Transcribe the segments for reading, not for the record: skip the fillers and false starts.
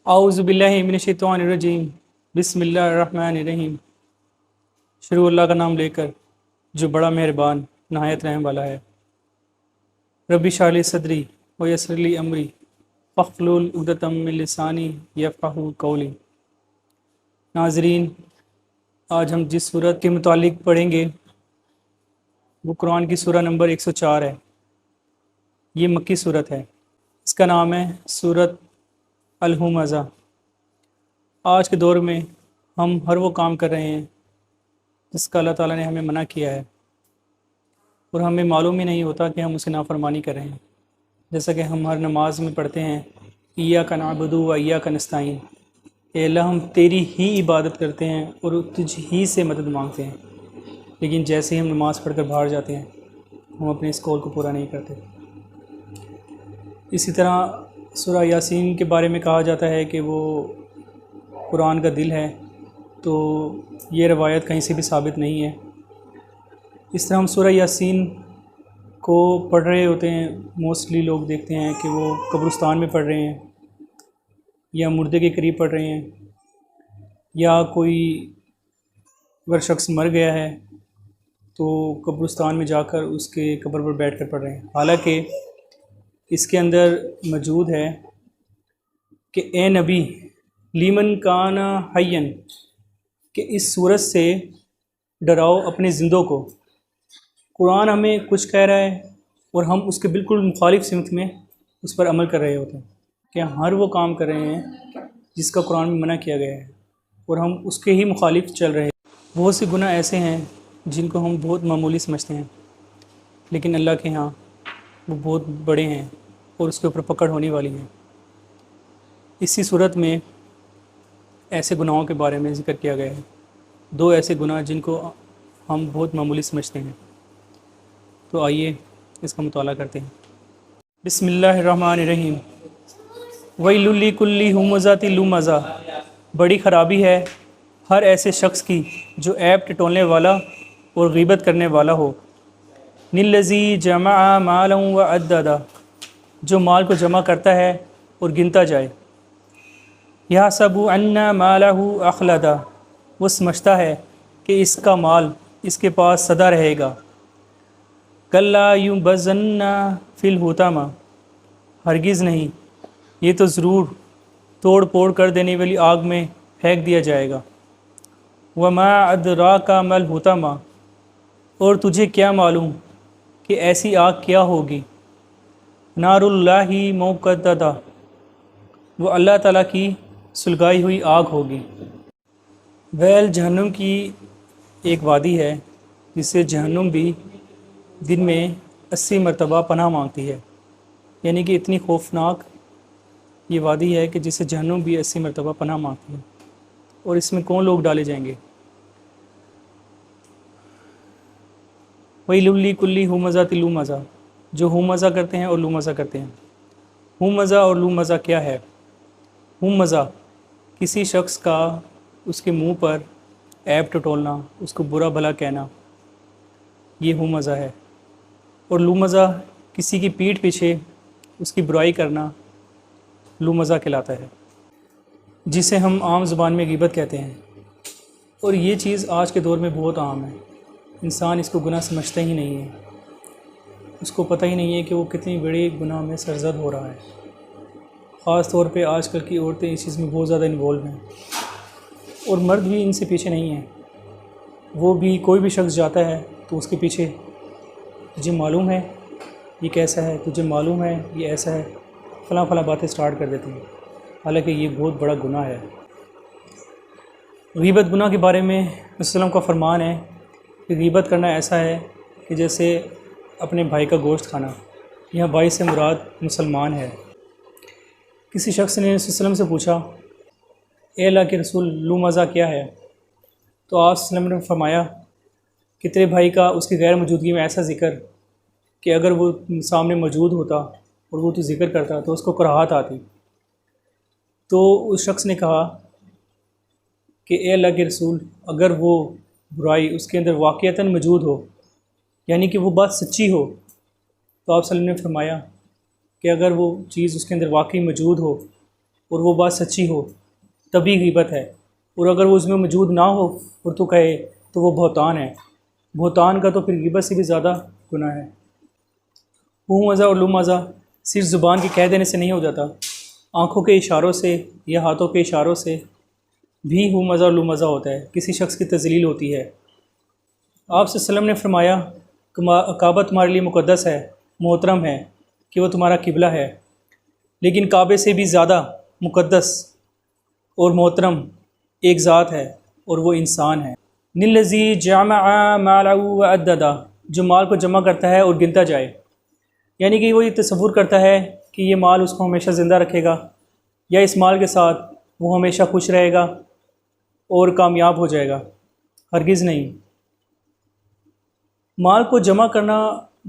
اعوذ باللہ من الشیطان الرجیم، بسم اللہ الرحمن الرحیم۔ شروع اللہ کا نام لے کر جو بڑا مہربان نہایت رحم والا ہے۔ رب اشرح لی صدری ویسر لی امری واحلل عقدۃ من لسانی یفقہوا قولی۔ ناظرین، آج ہم جس سورت کے متعلق پڑھیں گے وہ قرآن کی سورہ نمبر 104 ہے۔ یہ مکی سورت ہے۔ اس کا نام ہے سورت الہمزہ۔ آج کے دور میں ہم ہر وہ کام کر رہے ہیں جس کا اللہ تعالیٰ نے ہمیں منع کیا ہے، اور ہمیں معلوم ہی نہیں ہوتا کہ ہم اسے نافرمانی کر رہے ہیں۔ جیسا کہ ہم ہر نماز میں پڑھتے ہیں، ایاک نعبد و ایاک نستعین، اے اللہ ہم تیری ہی عبادت کرتے ہیں اور تجھ ہی سے مدد مانگتے ہیں، لیکن جیسے ہی ہم نماز پڑھ کر باہر جاتے ہیں ہم اپنے اس قول کو پورا نہیں کرتے۔ اسی طرح سورہ یاسین کے بارے میں کہا جاتا ہے کہ وہ قرآن کا دل ہے، تو یہ روایت کہیں سے بھی ثابت نہیں ہے۔ اس طرح ہم سورہ یاسین کو پڑھ رہے ہوتے ہیں، موسٹلی لوگ دیکھتے ہیں کہ وہ قبرستان میں پڑھ رہے ہیں، یا مردے کے قریب پڑھ رہے ہیں، یا کوئی اگر شخص مر گیا ہے تو قبرستان میں جا کر اس کے قبر پر بیٹھ کر پڑھ رہے ہیں۔ حالانکہ اس کے اندر موجود ہے کہ اے نبی لیمن کان حین، کہ اس صورت سے ڈراؤ اپنے زندوں کو۔ قرآن ہمیں کچھ کہہ رہا ہے اور ہم اس کے بالکل مخالف سمت میں اس پر عمل کر رہے ہوتے ہیں، کہ ہر وہ کام کر رہے ہیں جس کا قرآن میں منع کیا گیا ہے اور ہم اس کے ہی مخالف چل رہے ہیں۔ بہت سے گناہ ایسے ہیں جن کو ہم بہت معمولی سمجھتے ہیں، لیکن اللہ کے ہاں وہ بہت بڑے ہیں اور اس کے اوپر پکڑ ہونے والی ہے۔ اسی صورت میں ایسے گناہوں کے بارے میں ذکر کیا گیا ہے، دو ایسے گناہ جن کو ہم بہت معمولی سمجھتے ہیں۔ تو آئیے اس کا مطالعہ کرتے ہیں۔ بسم اللہ الرحمن الرحیم۔ ویل لکل ہمزۃ لمزہ، بڑی خرابی ہے ہر ایسے شخص کی جو عیب ٹٹولنے والا اور غیبت کرنے والا ہو۔ الذی جمع مالا وعددہ، جو مال کو جمع کرتا ہے اور گنتا جائے۔ یحسب ان مالہ اخلدہ، وہ سمجھتا ہے کہ اس کا مال اس کے پاس سدا رہے گا۔ کلا یبذن فی الحطمہ، ہرگز نہیں، یہ تو ضرور توڑ پھوڑ کر دینے والی آگ میں پھینک دیا جائے گا۔ وما ادراک ما الحطمہ، اور تجھے کیا معلوم کہ ایسی آگ کیا ہوگی۔ نار اللہ موقدہ، وہ اللہ تعالیٰ کی سلگائی ہوئی آگ ہوگی۔ ویل، جہنم کی ایک وادی ہے جس سے جہنم بھی دن میں 80 مرتبہ پناہ مانگتی ہے، یعنی کہ اتنی خوفناک یہ وادی ہے کہ جس سے جہنم بھی 80 مرتبہ پناہ مانگتی ہے۔ اور اس میں کون لوگ ڈالے جائیں گے؟ ویل لکل ہمزۃ لمزہ، جو ہمزہ کرتے ہیں اور لمزہ کرتے ہیں۔ ہمزہ اور لمزہ کیا ہے؟ ہمزہ کسی شخص کا اس کے منہ پر عیب ٹٹولنا، اس کو برا بھلا کہنا، یہ ہمزہ ہے۔ اور لمزہ کسی کی پیٹھ پیچھے اس کی برائی کرنا لمزہ کہلاتا ہے، جسے ہم عام زبان میں غیبت کہتے ہیں۔ اور یہ چیز آج کے دور میں بہت عام ہے، انسان اس کو گناہ سمجھتا ہی نہیں ہے، اس کو پتہ ہی نہیں ہے کہ وہ کتنی بڑی گناہ میں سرزد ہو رہا ہے۔ خاص طور پہ آج کل کی عورتیں اس چیز میں بہت زیادہ انوالو ہیں، اور مرد بھی ان سے پیچھے نہیں ہیں۔ وہ بھی کوئی بھی شخص جاتا ہے تو اس کے پیچھے تجھے معلوم ہے یہ کیسا ہے، تجھے معلوم ہے یہ ایسا ہے، فلاں فلاں باتیں سٹارٹ کر دیتے ہیں، حالانکہ یہ بہت بڑا گناہ ہے۔ غیبت گناہ کے بارے میں رسول اللہ علیہ وسلم کا فرمان ہے کہ غیبت کرنا ایسا ہے کہ جیسے اپنے بھائی کا گوشت کھانا۔ یہاں بھائی سے مراد مسلمان ہے۔ کسی شخص نے رسول اللہ علیہ وسلم سے پوچھا، اے اللہ کے رسول، لمزہ کیا ہے؟ تو آپ صلی اللہ علیہ وسلم نے فرمایا کہ تیرے بھائی کا اس کی غیر موجودگی میں ایسا ذکر کہ اگر وہ سامنے موجود ہوتا اور وہ تو ذکر کرتا تو اس کو کراہت آتی۔ تو اس شخص نے کہا کہ اے اللہ کے رسول، اگر وہ برائی اس کے اندر واقعتاً موجود ہو، یعنی کہ وہ بات سچی ہو، تو آپ صلی اللہ علیہ وسلم نے فرمایا کہ اگر وہ چیز اس کے اندر واقعی موجود ہو اور وہ بات سچی ہو تبھی غیبت ہے، اور اگر وہ اس میں موجود نہ ہو اور تو کہے تو وہ بہتان ہے۔ بہتان کا تو پھر غیبت سے بھی زیادہ گناہ ہے۔ ہوں مزہ اور لو مزہ صرف زبان کے کہہ دینے سے نہیں ہو جاتا، آنکھوں کے اشاروں سے یا ہاتھوں کے اشاروں سے بھی ہوں مزہ اور لو مزہ ہوتا ہے، کسی شخص کی تذلیل ہوتی ہے۔ آپ صلی اللہ علیہ وسلم نے فرمایا کعبہ تمہارے لیے مقدس ہے، محترم ہے کہ وہ تمہارا قبلہ ہے، لیکن کعبے سے بھی زیادہ مقدس اور محترم ایک ذات ہے اور وہ انسان ہے۔ نلذی جمع مالا وعددا، جو مال کو جمع کرتا ہے اور گنتا جائے، یعنی کہ وہ یہ تصور کرتا ہے کہ یہ مال اس کو ہمیشہ زندہ رکھے گا، یا اس مال کے ساتھ وہ ہمیشہ خوش رہے گا اور کامیاب ہو جائے گا۔ ہرگز نہیں۔ مال کو جمع کرنا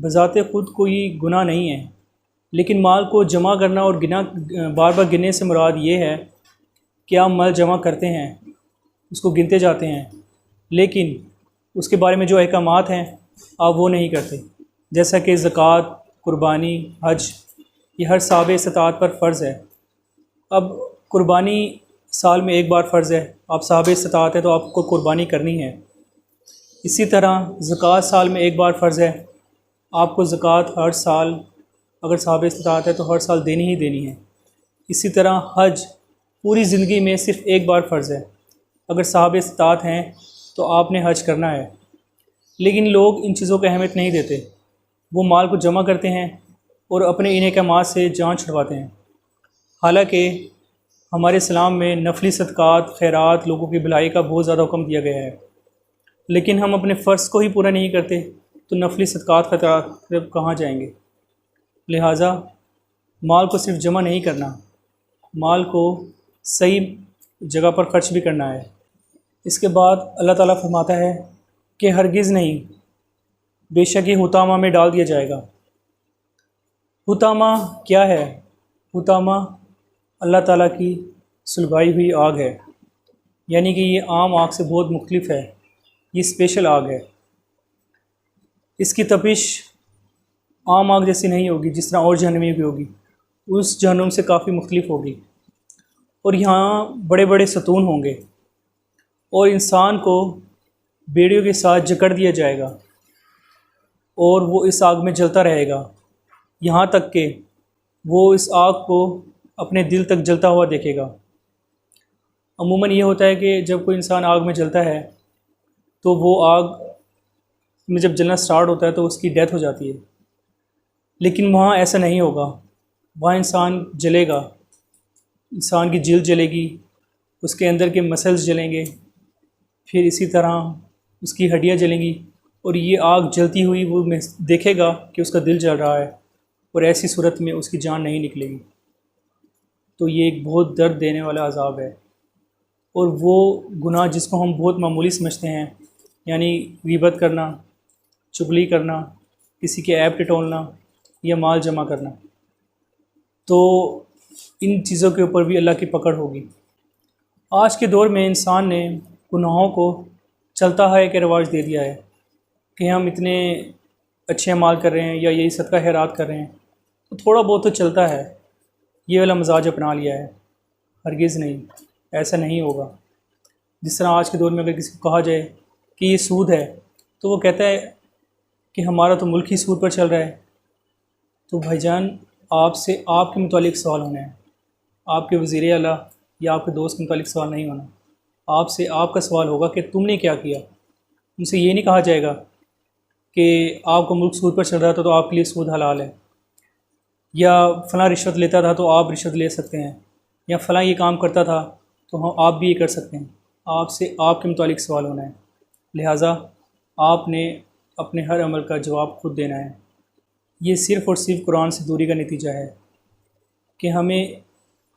بذات خود کوئی گناہ نہیں ہے، لیکن مال کو جمع کرنا اور بار بار گننے سے مراد یہ ہے کہ آپ مال جمع کرتے ہیں، اس کو گنتے جاتے ہیں، لیکن اس کے بارے میں جو احکامات ہیں آپ وہ نہیں کرتے، جیسا کہ زکوٰۃ، قربانی، حج، یہ ہر صاحب استطاعت پر فرض ہے۔ اب قربانی سال میں ایک بار فرض ہے، آپ صاحب استطاعت ہے تو آپ کو قربانی کرنی ہے۔ اسی طرح زکوٰۃ سال میں ایک بار فرض ہے، آپ کو زکوٰۃ ہر سال اگر صاحب استطاعت ہے تو ہر سال دینی ہی دینی ہے۔ اسی طرح حج پوری زندگی میں صرف ایک بار فرض ہے، اگر صاحب استطاعت ہیں تو آپ نے حج کرنا ہے۔ لیکن لوگ ان چیزوں کو اہمیت نہیں دیتے، وہ مال کو جمع کرتے ہیں اور اپنے ان احکامات سے جان چھڑواتے ہیں۔ حالانکہ ہمارے اسلام میں نفلی صدقات، خیرات، لوگوں کی بھلائی کا بہت زیادہ حکم دیا گیا ہے، لیکن ہم اپنے فرض کو ہی پورا نہیں کرتے تو نفلی صدقات خیرات کہاں جائیں گے؟ لہٰذا مال کو صرف جمع نہیں کرنا، مال کو صحیح جگہ پر خرچ بھی کرنا ہے۔ اس کے بعد اللہ تعالیٰ فرماتا ہے کہ ہرگز نہیں، بے شک یہ حطامہ میں ڈال دیا جائے گا۔ حطامہ کیا ہے؟ حطامہ اللہ تعالیٰ کی سلگائی ہوئی آگ ہے، یعنی کہ یہ عام آگ سے بہت مختلف ہے، یہ اسپیشل آگ ہے۔ اس کی تپش عام آگ جیسی نہیں ہوگی جس طرح اور جہنمی کی ہوگی، اس جہنم سے کافی مختلف ہوگی، اور یہاں بڑے بڑے ستون ہوں گے، اور انسان کو بیڑیوں کے ساتھ جکڑ دیا جائے گا اور وہ اس آگ میں جلتا رہے گا یہاں تک کہ وہ اس آگ کو اپنے دل تک جلتا ہوا دیکھے گا۔ عموماً یہ ہوتا ہے کہ جب کوئی انسان آگ میں جلتا ہے تو وہ آگ میں جب جلنا سٹارٹ ہوتا ہے تو اس کی ڈیتھ ہو جاتی ہے، لیکن وہاں ایسا نہیں ہوگا، وہاں انسان جلے گا، انسان کی جلد جلے گی، اس کے اندر کے مسلز جلیں گے، پھر اسی طرح اس کی ہڈیاں جلیں گی، اور یہ آگ جلتی ہوئی وہ دیکھے گا کہ اس کا دل جل رہا ہے، اور ایسی صورت میں اس کی جان نہیں نکلے گی۔ تو یہ ایک بہت درد دینے والا عذاب ہے، اور وہ گناہ جس کو ہم بہت معمولی سمجھتے ہیں، یعنی غیبت کرنا، چغلی کرنا، کسی کے عیب ٹٹولنا یا مال جمع کرنا، تو ان چیزوں کے اوپر بھی اللہ کی پکڑ ہوگی۔ آج کے دور میں انسان نے گناہوں کو چلتا ہے کہ رواج دے دیا ہے کہ ہم اتنے اچھے اعمال کر رہے ہیں یا یہی صدقہ خیرات کر رہے ہیں تو تھوڑا بہت تو چلتا ہے، یہ والا مزاج اپنا لیا ہے۔ ہرگز نہیں، ایسا نہیں ہوگا۔ جس طرح آج کے دور میں اگر کسی کو کہا جائے کہ یہ سود ہے تو وہ کہتا ہے کہ ہمارا تو ملک ہی سود پر چل رہا ہے۔ تو بھائی جان، آپ سے آپ کے متعلق سوال ہونا ہے، آپ کے وزیر اعلیٰ یا آپ کے دوست کے متعلق سوال نہیں ہونا۔ آپ سے آپ کا سوال ہوگا کہ تم نے کیا کیا۔ ان سے یہ نہیں کہا جائے گا کہ آپ کا ملک سود پر چل رہا تھا تو آپ کے لیے سود حلال ہے، یا فلاں رشوت لیتا تھا تو آپ رشوت لے سکتے ہیں، یا فلاں یہ کام کرتا تھا تو آپ بھی یہ کر سکتے ہیں۔ آپ سے آپ کے متعلق سوال ہونا ہے، لہٰذا آپ نے اپنے ہر عمل کا جواب خود دینا ہے۔ یہ صرف اور صرف قرآن سے دوری کا نتیجہ ہے کہ ہم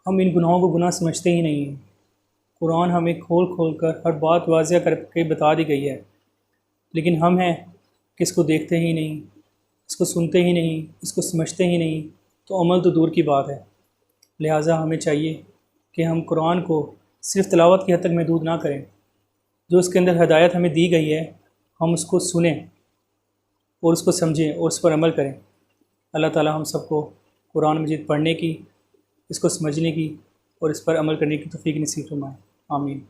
ان گناہوں کو گناہ سمجھتے ہی نہیں ہیں۔ قرآن ہمیں کھول کھول کر ہر بات واضح کر کے بتا دی گئی ہے، لیکن ہم ہیں کہ اس کو دیکھتے ہی نہیں، اس کو سنتے ہی نہیں، اس کو سمجھتے ہی نہیں، تو عمل تو دور کی بات ہے۔ لہٰذا ہمیں چاہیے کہ ہم قرآن کو صرف تلاوت کی حد تک محدود نہ کریں، جو اس کے اندر ہدایت ہمیں دی گئی ہے ہم اس کو سنیں اور اس کو سمجھیں اور اس پر عمل کریں۔ اللہ تعالی ہم سب کو قرآن مجید پڑھنے کی، اس کو سمجھنے کی اور اس پر عمل کرنے کی توفیق نصیب فرمائے، آمین۔